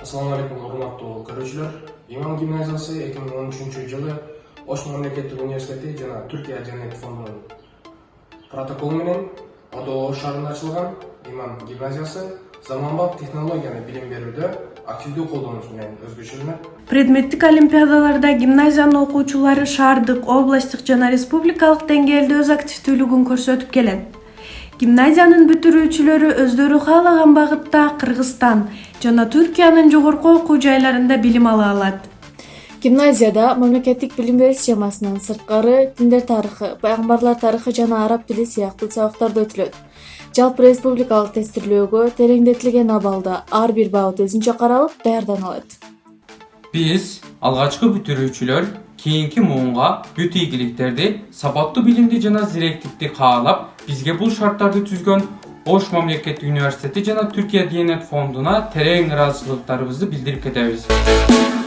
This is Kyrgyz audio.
Assalamu alaikum, урматтуу көрүүчүлөр. Имам гимназиясы 2013-жылы Ош мамлекеттик университети жана Түркия Жәннет фондунун протоколу менен Ош шаарында ачылган Имам гимназиясы заманбап технологияны билим берүүдө активдүү колдонуусу менен өзгөчөлөнөт. Предметтик олимпиадаларда гимназиянын окуучулары шаардык, областтык жана республикалык деңгээлде өз активдүүлүгүн көрсөтүп келет. Гимназиянын бүтүрүүчүлөрү өздөрү каалаган багытта Кыргызстан жана Түркиянын жогорку окуу жайларында билим ала алат. Гимназияда мамлекеттик билим берүү схемасынан сырткары диндер тарыхы, пайгамбарлар тарыхы жана араб тили сыяктуу сабактар да өтүлөт. Жалпы республикалык тестирлөөгө тереңдетилген абалда ар бир багыт өзүнчө каралып даярданалат. Биз алгачкы бүтүрүүчүлөр кийинки муунга бүт ийгиликтерди, сапаттуу билимди жана зиректикти каалап, бизге бул шарттарды түзгөн Ош мамлекеттик университети жана Түркия Диянет фондуна терең ыраазычылыктарыбызды билдирип кетебиз.